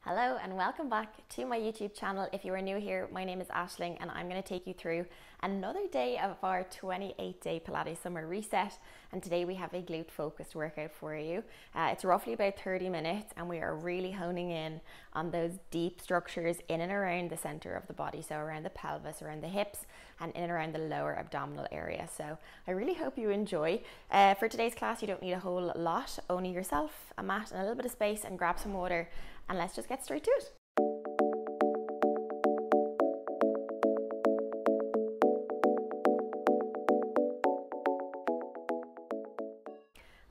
Hello and welcome back to my YouTube channel. If you are new here, my name is Aisling and I'm going to take you through another day of our 28-day Pilates summer reset. And today we have a glute focused workout for you. It's roughly about 30 minutes and we are really honing in on those deep structures in and around the center of the body. So around the pelvis, around the hips and in and around the lower abdominal area. So I really hope you enjoy. For today's class, you don't need a whole lot, only yourself, a mat and a little bit of space, and grab some water. And let's just get straight to it.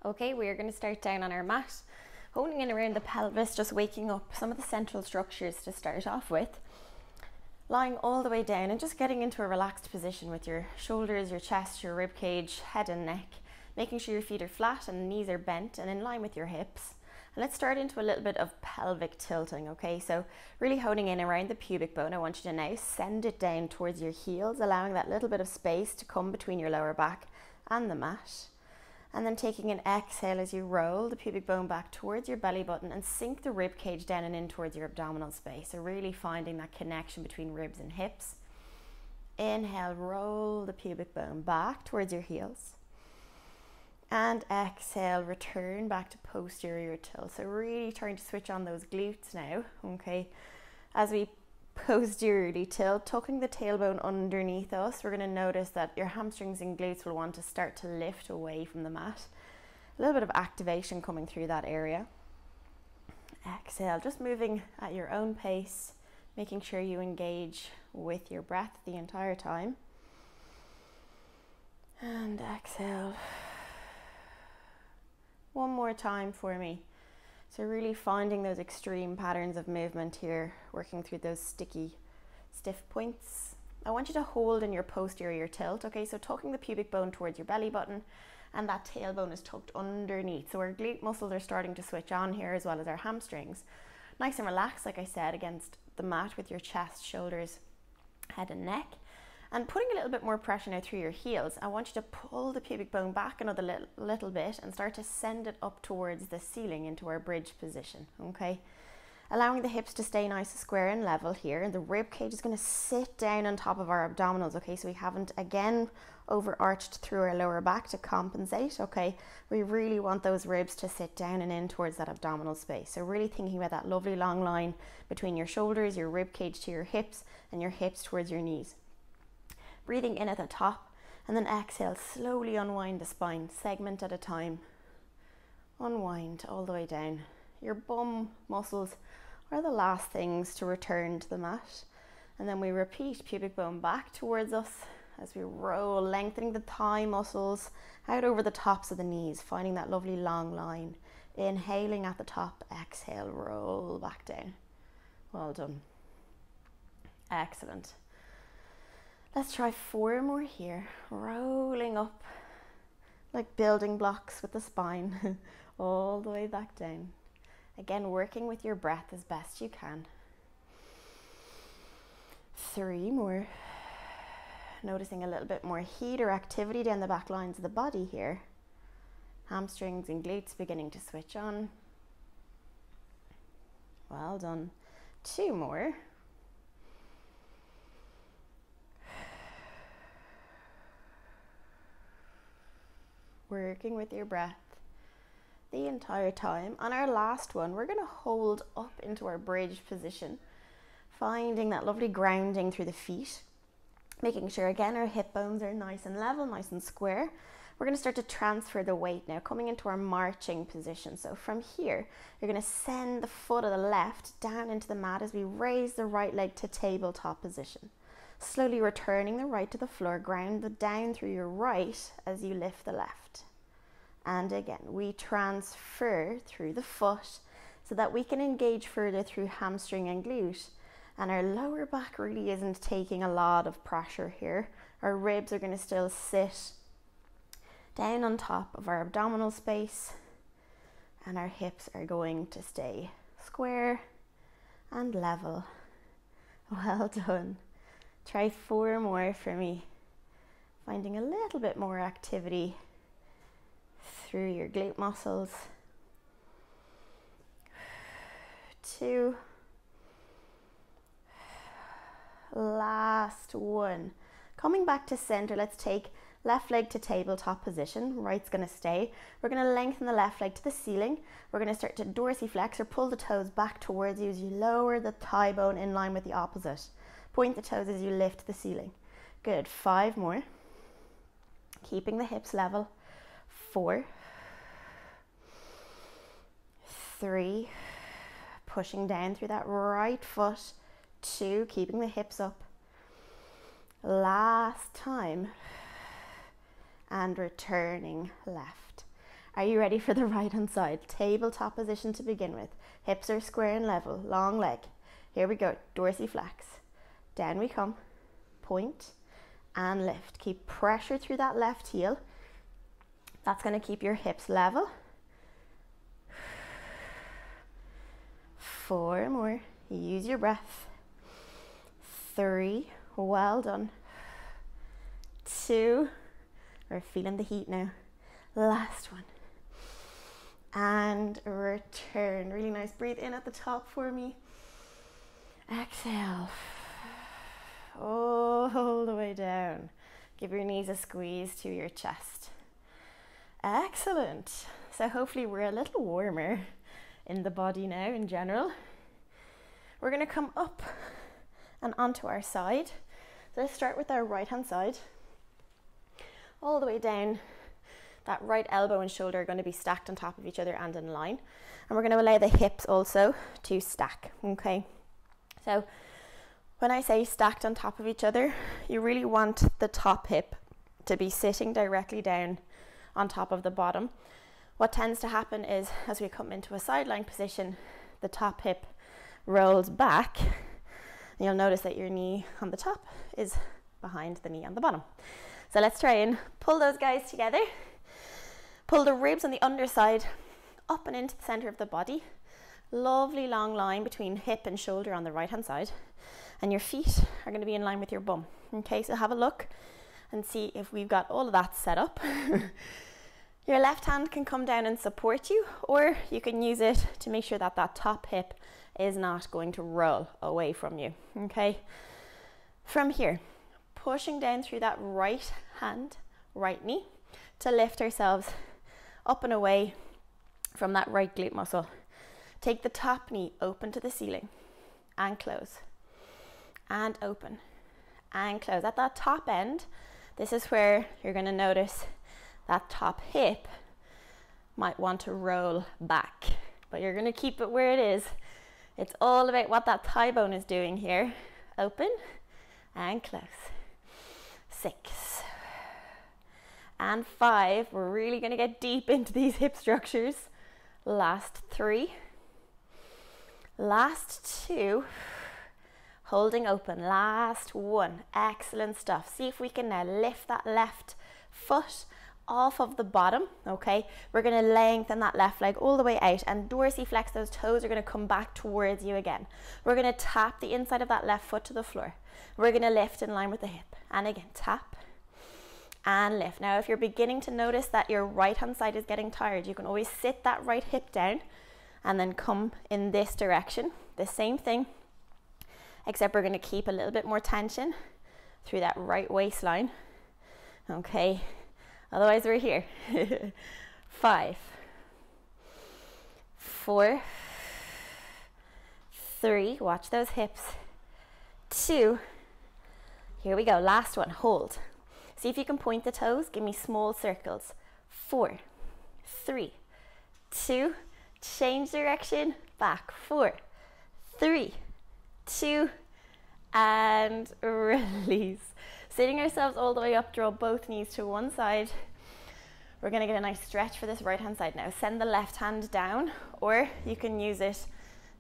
Okay, we're going to start down on our mat, honing in around the pelvis, just waking up some of the central structures to start off with. Lying all the way down and just getting into a relaxed position with your shoulders, your chest, your rib cage, head and neck, making sure your feet are flat and knees are bent and in line with your hips. And let's start into a little bit of pelvic tilting, okay? So really honing in around the pubic bone. I want you to now send it down towards your heels, allowing that little bit of space to come between your lower back and the mat. And then taking an exhale as you roll the pubic bone back towards your belly button and sink the rib cage down and in towards your abdominal space. So really finding that connection between ribs and hips. Inhale, roll the pubic bone back towards your heels. And exhale, return back to posterior tilt. So really trying to switch on those glutes now, okay? As we posteriorly tilt, tucking the tailbone underneath us, we're gonna notice that your hamstrings and glutes will want to start to lift away from the mat. A little bit of activation coming through that area. Exhale, just moving at your own pace, making sure you engage with your breath the entire time. And exhale. One more time for me. So really finding those extreme patterns of movement here, working through those sticky, stiff points. I want you to hold in your posterior tilt, okay? So tucking the pubic bone towards your belly button and that tailbone is tucked underneath. So our glute muscles are starting to switch on here as well as our hamstrings. Nice and relaxed, like I said, against the mat with your chest, shoulders, head and neck. And putting a little bit more pressure now through your heels, I want you to pull the pubic bone back another little bit and start to send it up towards the ceiling into our bridge position, okay? Allowing the hips to stay nice and square and level here, and the rib cage is going to sit down on top of our abdominals, okay? So we haven't again overarched through our lower back to compensate, okay? We really want those ribs to sit down and in towards that abdominal space. So really thinking about that lovely long line between your shoulders, your rib cage to your hips, and your hips towards your knees. Breathing in at the top and then exhale, slowly unwind the spine, segment at a time. Unwind all the way down. Your bum muscles are the last things to return to the mat. And then we repeat, pubic bone back towards us as we roll, lengthening the thigh muscles out over the tops of the knees, finding that lovely long line. Inhaling at the top, exhale, roll back down. Well done. Excellent. Let's try 4 more here, rolling up like building blocks with the spine, all the way back down. Again, working with your breath as best you can. 3 more. Noticing a little bit more heat or activity down the back lines of the body here. Hamstrings and glutes beginning to switch on. Well done. 2 more. Working with your breath the entire time. On our last one, we're going to hold up into our bridge position, finding that lovely grounding through the feet, making sure again our hip bones are nice and level, nice and square. We're going to start to transfer the weight now, coming into our marching position. So from here, you're going to send the foot of the left down into the mat as we raise the right leg to tabletop position. Slowly returning the right to the floor, ground the down through your right as you lift the left. And again, we transfer through the foot so that we can engage further through hamstring and glute. And our lower back really isn't taking a lot of pressure here. Our ribs are going to still sit down on top of our abdominal space. And our hips are going to stay square and level. Well done. Try 4 more for me. Finding a little bit more activity through your glute muscles. 2, Last one. Coming back to center, let's take left leg to tabletop position. Right's gonna stay. We're gonna lengthen the left leg to the ceiling. We're gonna start to dorsiflex or pull the toes back towards you as you lower the thigh bone in line with the opposite. Point the toes as you lift the ceiling. Good, 5 more. Keeping the hips level. 4, 3, pushing down through that right foot. 2, keeping the hips up. Last time. And returning left. Are you ready for the right hand side? Tabletop position to begin with. Hips are square and level, long leg. Here we go, dorsiflex. Down we come, point and lift. Keep pressure through that left heel. That's going to keep your hips level. 4 more, use your breath. 3, well done. 2, we're feeling the heat now. Last one. And return. Really nice. Breathe in at the top for me. Exhale. All the way down. Give your knees a squeeze to your chest. Excellent. So hopefully we're a little warmer in the body now in general. We're going to come up and onto our side. So let's start with our right hand side. All the way down. That right elbow and shoulder are going to be stacked on top of each other and in line. And we're going to allow the hips also to stack, okay? So when I say stacked on top of each other, you really want the top hip to be sitting directly down on top of the bottom. What tends to happen is as we come into a sideline position, the top hip rolls back. And you'll notice that your knee on the top is behind the knee on the bottom. So let's try and pull those guys together. Pull the ribs on the underside up and into the center of the body. Lovely long line between hip and shoulder on the right hand side. And your feet are going to be in line with your bum. Okay, so have a look and see if we've got all of that set up. Your left hand can come down and support you, or you can use it to make sure that that top hip is not going to roll away from you. Okay, from here, pushing down through that right hand, right knee to lift ourselves up and away from that right glute muscle. Take the top knee open to the ceiling and close and open and close. At that top end, this is where you're going to notice that top hip might want to roll back, but you're going to keep it where it is. It's all about what that thigh bone is doing here. Open and close. 6 and 5. We're really going to get deep into these hip structures. Last 3. Last 2. Holding open. Last 1. Excellent stuff. See if we can now lift that left foot off of the bottom. Okay, we're going to lengthen that left leg all the way out and dorsiflex. Those toes are going to come back towards you again. We're going to tap the inside of that left foot to the floor. We're going to lift in line with the hip, and again tap and lift. Now if you're beginning to notice that your right hand side is getting tired, you can always sit that right hip down and then come in this direction. The same thing, except we're going to keep a little bit more tension through that right waistline. Okay, otherwise we're here. 5, 4, 3, watch those hips. 2, here we go, last one, hold. See if you can point the toes, give me small circles. 4, 3, 2, change direction, back. 4, 3, 2, and release. Sitting ourselves all the way up, draw both knees to one side. We're going to get a nice stretch for this right hand side now. Send the left hand down, or you can use it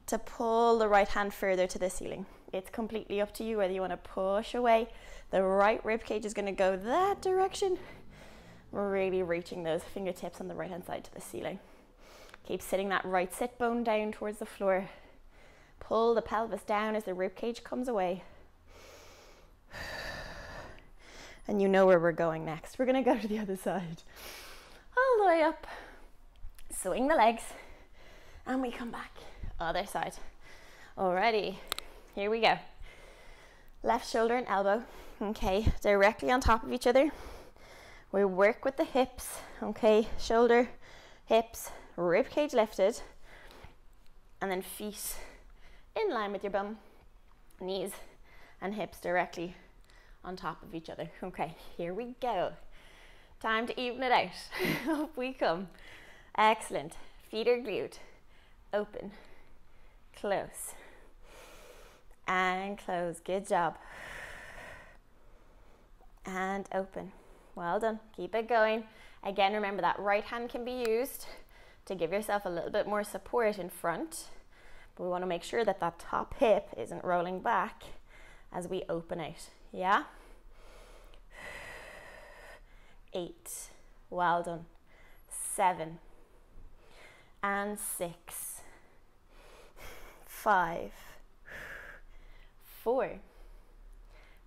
to pull the right hand further to the ceiling. It's completely up to you whether you want to push away. The right rib cage is going to go that direction. We're really reaching those fingertips on the right hand side to the ceiling. Keep sitting that right sit bone down towards the floor. Pull the pelvis down as the rib cage comes away. And you know where we're going next. We're going to go to the other side. All the way up. Swing the legs. And we come back. Other side. Alrighty. Here we go. Left shoulder and elbow, okay, directly on top of each other. We work with the hips, okay, shoulder, hips, rib cage lifted, and then feet in line with your bum, knees and hips directly on top of each other. Okay, here we go. Time to even it out. Up we come. Excellent. Feet are glued. Open, close, and close. Good job. And open. Well done. Keep it going. Again, remember that right hand can be used to give yourself a little bit more support in front. But we want to make sure that that top hip isn't rolling back as we open out. Yeah? 8. Well done. 7. And 6. 5. 4.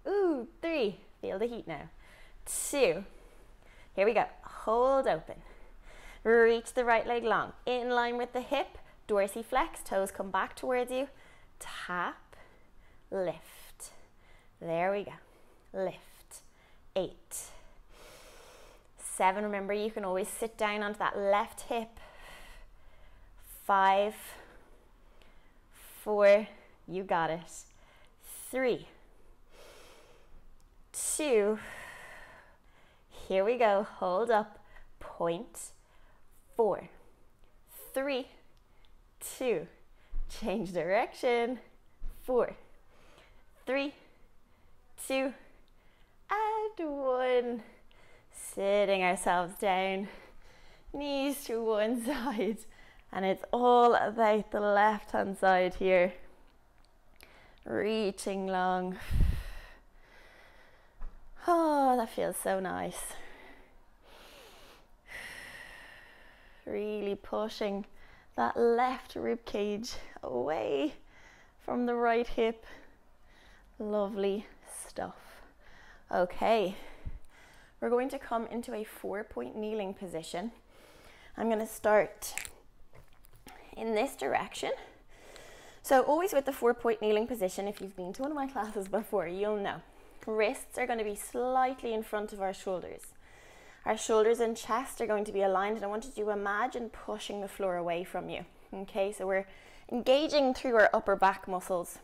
Ooh, 3. Feel the heat now. 2. Here we go. Hold open. Reach the right leg long. In line with the hip. Dorsiflex. Toes come back towards you. Tap. Lift. There we go. Lift. 8. 7. Remember, you can always sit down onto that left hip. 5. 4. You got it. 3. 2. Here we go. Hold up. Point. 4. 3. 2. Change direction. 4. 3. 2. And 1. Sitting ourselves down. Knees to one side. And it's all about the left hand side here. Reaching long. Oh, that feels so nice. Really pushing that left rib cage away from the right hip. Lovely stuff. Okay, we're going to come into a 4-point kneeling position. I'm going to start in this direction. So always with the 4-point kneeling position, if you've been to one of my classes before, you'll know. Wrists are going to be slightly in front of our shoulders. Our shoulders and chest are going to be aligned, and I want you to imagine pushing the floor away from you. Okay, so we're engaging through our upper back muscles,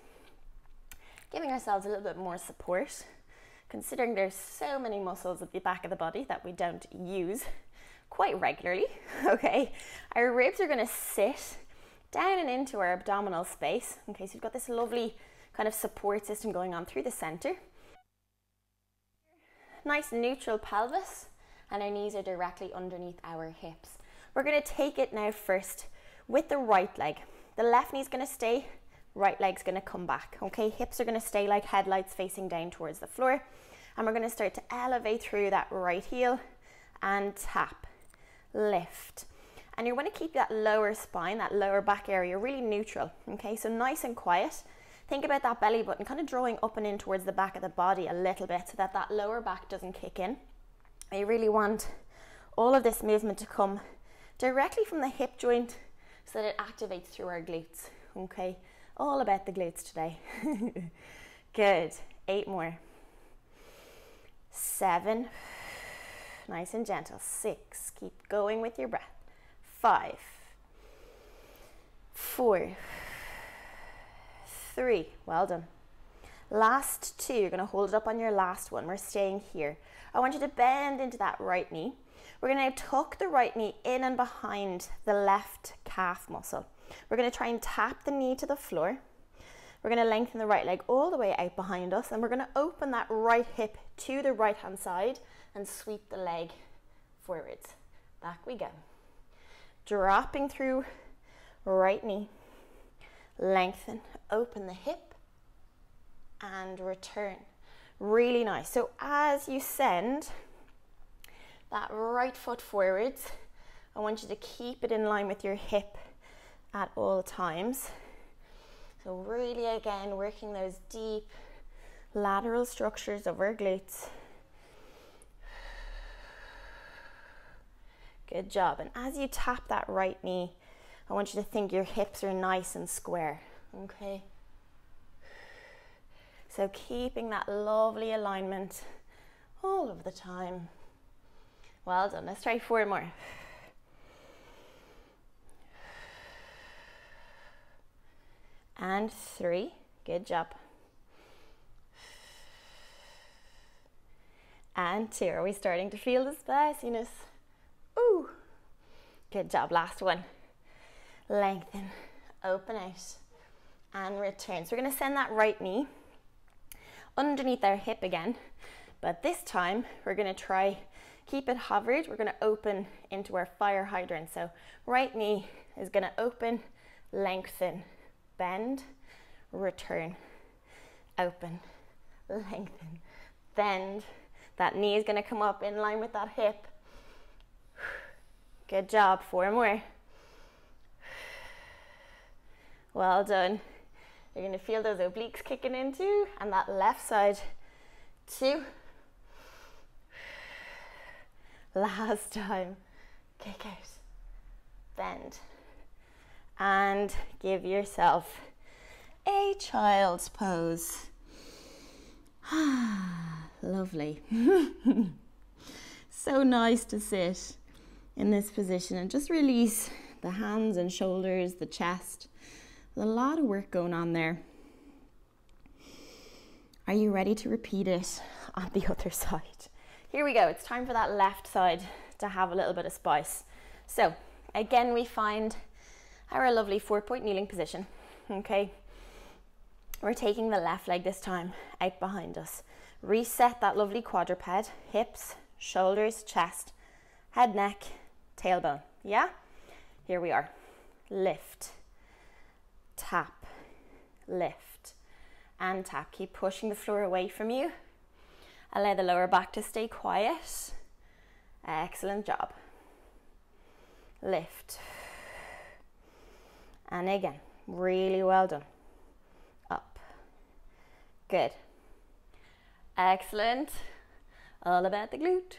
giving ourselves a little bit more support, considering there's so many muscles at the back of the body that we don't use quite regularly. Okay, our ribs are going to sit down and into our abdominal space. Okay, so you've got this lovely kind of support system going on through the center. Nice neutral pelvis, and our knees are directly underneath our hips. We're going to take it now first with the right leg. The left knee's going to stay, right leg's going to come back. Okay, hips are going to stay like headlights facing down towards the floor, and we're going to start to elevate through that right heel and tap, lift. And you're going to keep that lower spine, that lower back area really neutral. Okay, so nice and quiet. Think about that belly button kind of drawing up and in towards the back of the body a little bit so that that lower back doesn't kick in. I really want all of this movement to come directly from the hip joint so that it activates through our glutes. Okay, all about the glutes today. Good. 8 more. 7. Nice and gentle. 6. Keep going with your breath. 5. 4. 3. Well done. Last 2. You're going to hold it up on your last one. We're staying here. I want you to bend into that right knee. We're going to tuck the right knee in and behind the left calf muscle. We're going to try and tap the knee to the floor. We're going to lengthen the right leg all the way out behind us, and we're going to open that right hip to the right hand side and sweep the leg forwards. Back we go. Dropping through right knee. Lengthen, open the hip, and return. Really nice. So as you send that right foot forwards, I want you to keep it in line with your hip at all times. So really, again, working those deep lateral structures of our glutes. Good job. And as you tap that right knee, I want you to think your hips are nice and square. Okay. So keeping that lovely alignment all of the time. Well done. Let's try 4 more. And 3. Good job. And 2. Are we starting to feel the spiciness? Ooh. Good job. Last one. Lengthen, open out, and return. So we're going to send that right knee underneath our hip again, but this time we're going to try keep it hovered. We're going to open into our fire hydrant. So right knee is going to open, lengthen, bend, return, open, lengthen, bend. That knee is going to come up in line with that hip. Good job. 4 more. Well done. You're going to feel those obliques kicking in too, and that left side. 2. Last time. Kick out. Bend. And give yourself a child's pose. Lovely. So nice to sit in this position and just release the hands and shoulders, the chest. There's a lot of work going on there. Are you ready to repeat it on the other side? Here we go. It's time for that left side to have a little bit of spice. So again, we find our lovely 4-point kneeling position. Okay. We're taking the left leg this time out behind us. Reset that lovely quadruped, hips, shoulders, chest, head, neck, tailbone. Yeah? Here we are. Lift, tap, lift, and tap. Keep pushing the floor away from you. Allow the lower back to stay quiet. Excellent job. Lift. And again, really well done. Up. Good. Excellent. All about the glute.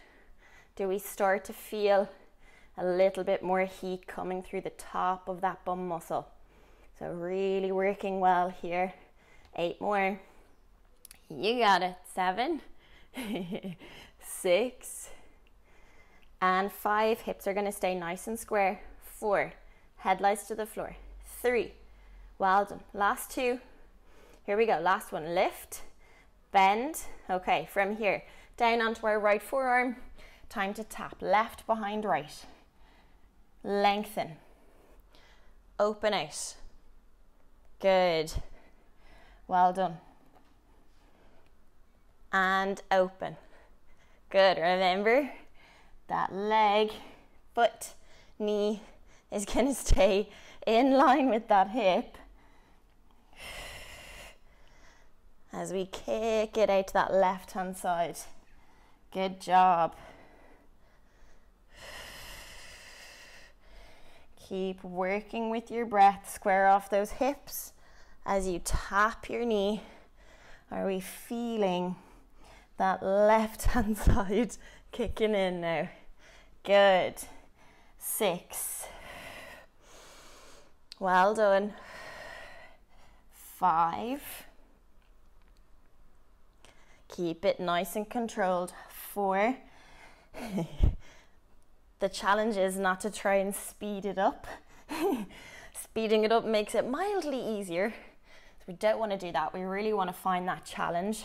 Do we start to feel a little bit more heat coming through the top of that bum muscle? So really working well here. 8 more. You got it. 7, 6, and 5. Hips are going to stay nice and square. 4. Head lies to the floor. 3. Well done. Last 2. Here we go. Last one. Lift, bend. Okay, from here down onto our right forearm. Time to tap. Left behind right. Lengthen. Open out. Good. Well done. And open. Good. Remember that leg, foot, knee is going to stay in line with that hip as we kick it out to that left hand side. Good job. Keep working with your breath. Square off those hips as you tap your knee. Are we feeling that left hand side kicking in now? Good. 6. Well done. 5. Keep it nice and controlled. 4. The challenge is not to try and speed it up. Speeding it up makes it mildly easier. So we don't want to do that. We really want to find that challenge.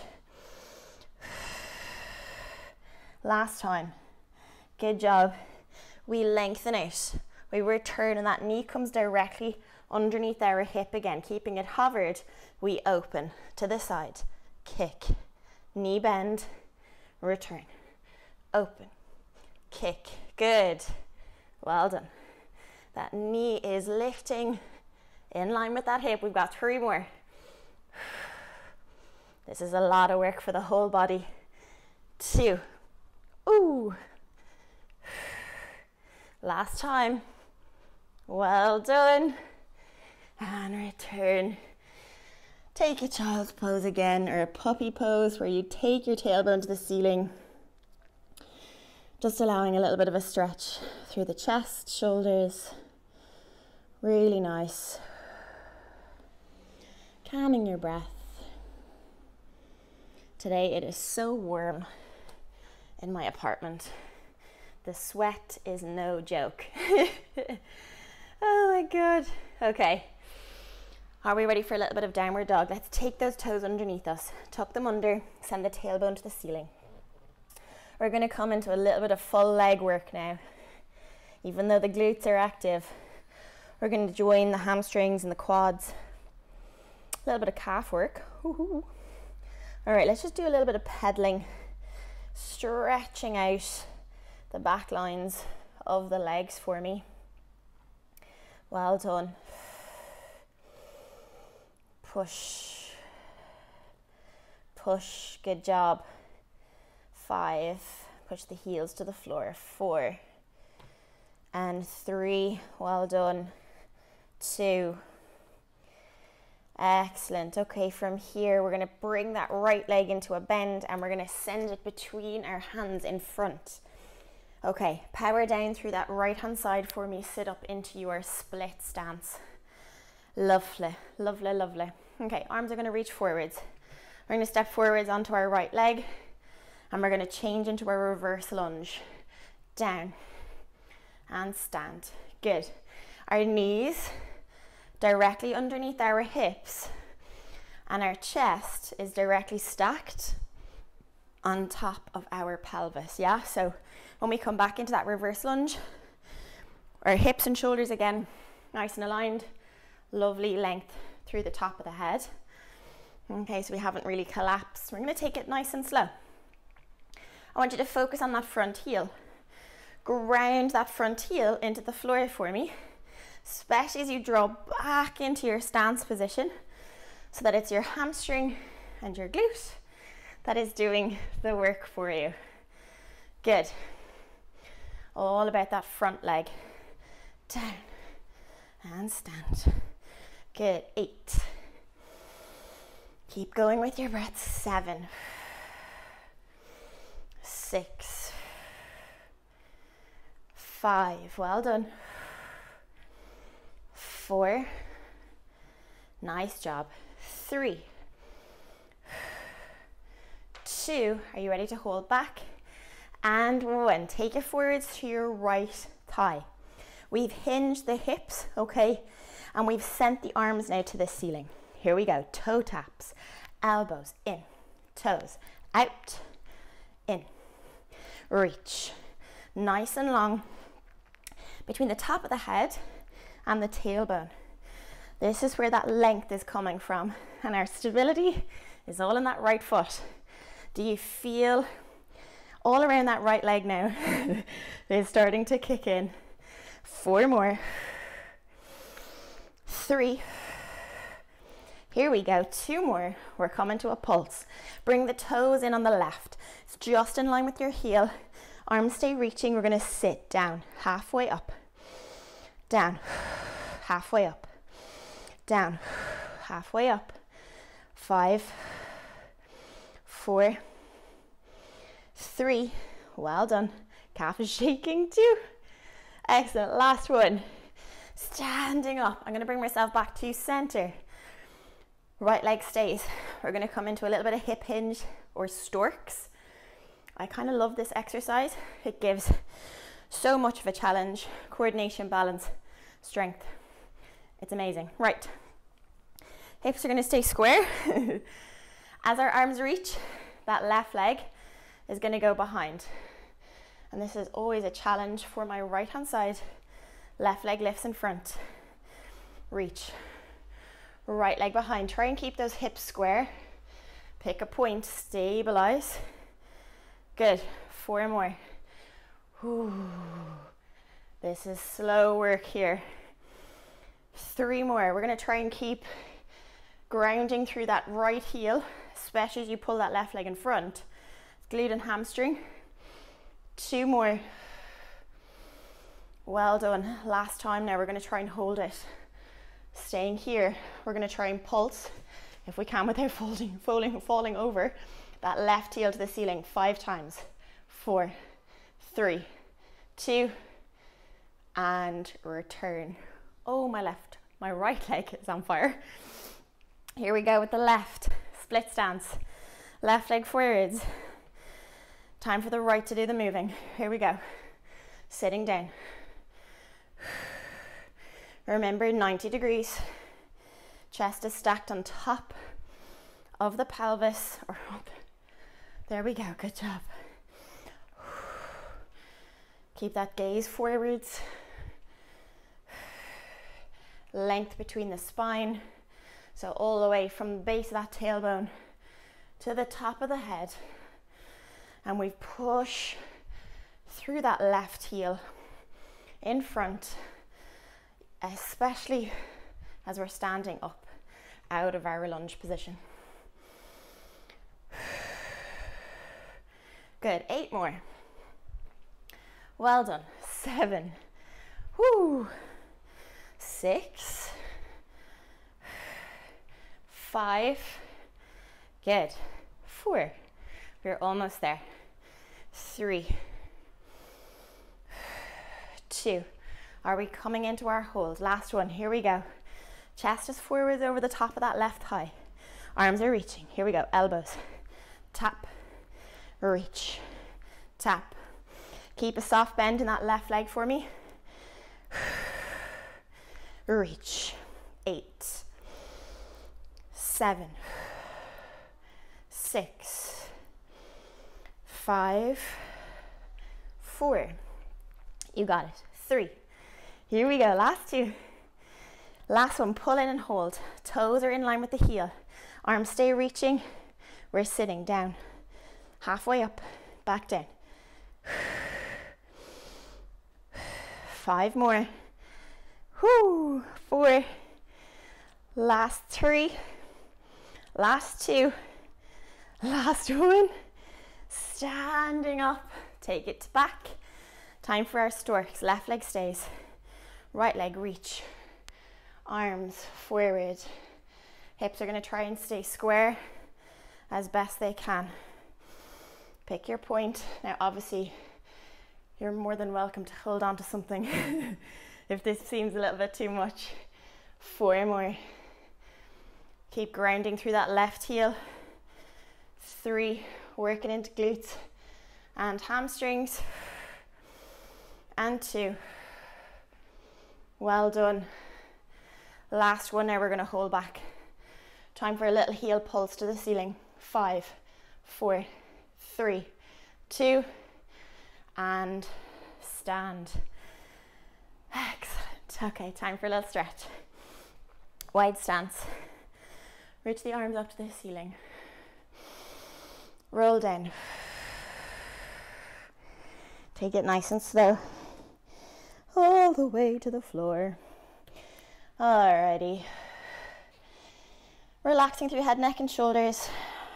Last time. Good job. We lengthen out. We return and that knee comes directly underneath our hip again. Keeping it hovered, we open to the side. Kick. Knee bend. Return. Open. Kick. Good. Well done. That knee is lifting in line with that hip. We've got 3 more. This is a lot of work for the whole body. 2. Ooh. Last time. Well done. And return. Take a child's pose again, or a puppy pose where you take your tailbone to the ceiling. Just allowing a little bit of a stretch through the chest, shoulders. Really nice. Calming your breath. Today it is so warm in my apartment. The sweat is no joke. Oh my God. Okay. Are we ready for a little bit of downward dog? Let's take those toes underneath us, tuck them under, send the tailbone to the ceiling. We're going to come into a little bit of full leg work now. Even though the glutes are active, we're going to join the hamstrings and the quads. A little bit of calf work. Ooh. All right, let's just do a little bit of pedaling, stretching out the back lines of the legs for me. Well done. Push, push, good job. 5, push the heels to the floor. 4 and 3, well done. 2, excellent. Okay, from here we're going to bring that right leg into a bend and we're going to send it between our hands in front. Okay, power down through that right hand side for me. Sit up into your split stance. Lovely, lovely, lovely. Okay, arms are going to reach forwards. We're going to step forwards onto our right leg and we're going to change into our reverse lunge. Down and stand. Good. Our knees directly underneath our hips and our chest is directly stacked on top of our pelvis. Yeah, so when we come back into that reverse lunge, our hips and shoulders again nice and aligned. Lovely length through the top of the head. Okay, so we haven't really collapsed. We're going to take it nice and slow. I want you to focus on that front heel. Ground that front heel into the floor for me, especially as you draw back into your stance position so that it's your hamstring and your glute that is doing the work for you. Good. All about that front leg. Down and stand. Good. 8. Keep going with your breath. 7. 6. 5. Well done. 4. Nice job. 3. 2. Are you ready to hold back? And 1. Take it forwards to your right thigh. We've hinged the hips, okay? And we've sent the arms now to the ceiling. Here we go. Toe taps. Elbows in. Toes out. In. Reach. Nice and long. Between the top of the head and the tailbone. This is where that length is coming from. And our stability is all in that right foot. Do you feel all around that right leg now? It's starting to kick in. 4 more. 3. Here we go. 2 more. We're coming to a pulse. Bring the toes in on the left. It's just in line with your heel. Arms stay reaching. We're going to sit down. Halfway up. Down. Halfway up. Down. Halfway up. 5. 4. 3. Well done. Calf is shaking too. Excellent. Last one. Standing up. I'm going to bring myself back to center. Right leg stays. We're going to come into a little bit of hip hinge or storks. I kind of love this exercise. It gives so much of a challenge. Coordination, balance, strength. It's amazing. Right. Hips are going to stay square. As our arms reach, that left leg is going to go behind. And this is always a challenge for my right hand side. Left leg lifts in front. Reach. Right leg behind. Try and keep those hips square. Pick a point. Stabilize. Good. 4 more. Ooh. This is slow work here. 3 more. We're going to try and keep grounding through that right heel, especially as you pull that left leg in front. Glute and hamstring. 2 more. Well done. Last time now. We're going to try and hold it. Staying here. We're going to try and pulse, if we can, without falling over that left heel to the ceiling 5 times. 4, 3, 2, and return. Oh, my right leg is on fire. Here we go with the left. Split stance. Left leg forwards. Time for the right to do the moving. Here we go. Sitting down. Remember, 90 degrees. Chest is stacked on top of the pelvis or up. There we go, good job. Keep that gaze forwards. Length between the spine. So all the way from the base of that tailbone to the top of the head. And we push through that left heel in front, especially as we're standing up out of our lunge position. Good, 8 more. Well done. 7. Woo. 6. 5. Good. 4. We're almost there. 3. 2. Are we coming into our hold? Last one. Here we go. Chest is forwards over the top of that left thigh. Arms are reaching. Here we go. Elbows. Tap. Reach. Tap. Keep a soft bend in that left leg for me. Reach. 8. 7. 6. 5. 4. You got it. 3. Here we go. Last 2. Last one. Pull in and hold. Toes are in line with the heel. Arms stay reaching. We're sitting down. Halfway up. Back down. 5 more. Whoo. 4. Last 3. Last 2. Last 1. Standing up. Take it back. Time for our storks. Left leg stays. Right leg reach. Arms forward. Hips are going to try and stay square as best they can. Pick your point. Now obviously you're more than welcome to hold on to something if this seems a little bit too much. 4 more. Keep grounding through that left heel. 3. Working into glutes and hamstrings. And 2. Well done. Last one. Now we're going to hold back. Time for a little heel pulse to the ceiling. 5, 4, 3, 2, and stand. Excellent. Okay, time for a little stretch. Wide stance. Reach the arms up to the ceiling. Roll down. Take it nice and slow. All the way to the floor. Alrighty. Relaxing through head, neck and shoulders.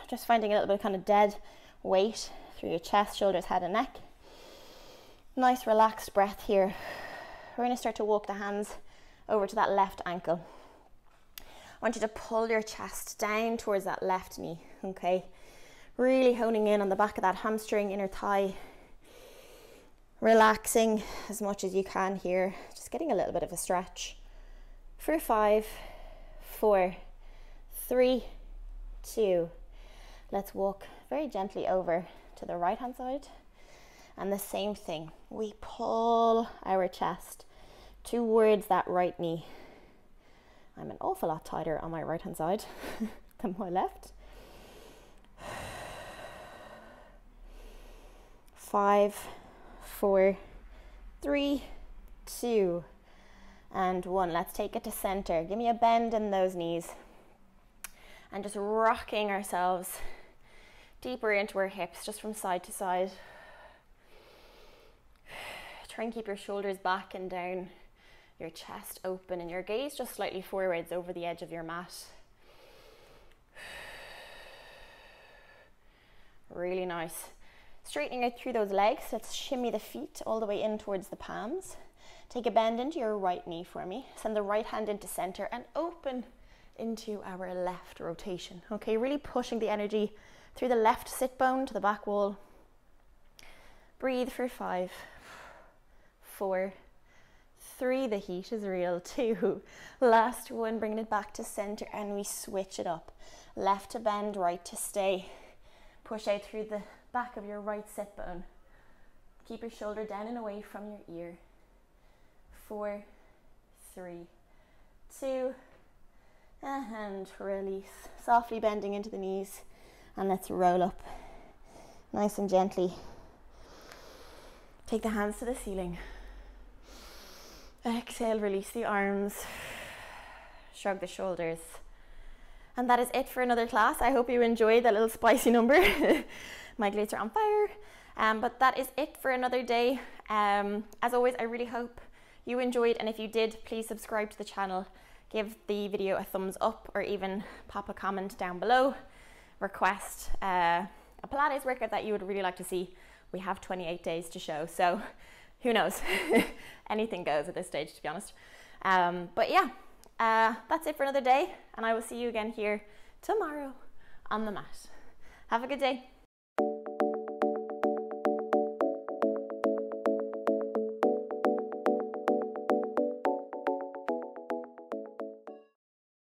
Just finding a little bit of kind of dead weight through your chest, shoulders, head and neck. Nice relaxed breath here. We're going to start to walk the hands over to that left ankle. I want you to pull your chest down towards that left knee, okay? Really honing in on the back of that hamstring, inner thigh. Relaxing as much as you can here. Just getting a little bit of a stretch. For 5, 4, 3, 2. Let's walk very gently over to the right hand side. And the same thing. We pull our chest towards that right knee. I'm an awful lot tighter on my right hand side than my left. 5, 4, 3, 2, and 1. Let's take it to center. Give me a bend in those knees. And just rocking ourselves deeper into our hips, just from side to side. Try and keep your shoulders back and down, your chest open, and your gaze just slightly forwards over the edge of your mat. Really nice. Straightening out through those legs. Let's shimmy the feet all the way in towards the palms. Take a bend into your right knee for me. Send the right hand into center and open into our left rotation. Okay, really pushing the energy through the left sit bone to the back wall. Breathe for 5, 4, 3, the heat is real. 2, last one, bringing it back to center, and we switch it up. Left to bend, right to stay. Push out through the back of your right sit bone. Keep your shoulder down and away from your ear. 4, 3, 2, and release. Softly bending into the knees, and let's roll up nice and gently. Take the hands to the ceiling. Exhale, release the arms. Shrug the shoulders. And that is it for another class. I hope you enjoyed that little spicy number. My glutes are on fire. But that is it for another day. As always, I really hope you enjoyed, and if you did, please subscribe to the channel, give the video a thumbs up, or even pop a comment down below. Request a Pilates workout that you would really like to see. We have 28 days to show, so who knows? Anything goes at this stage, to be honest. But yeah, that's it for another day, and I will see you again here tomorrow on the mat. Have a good day.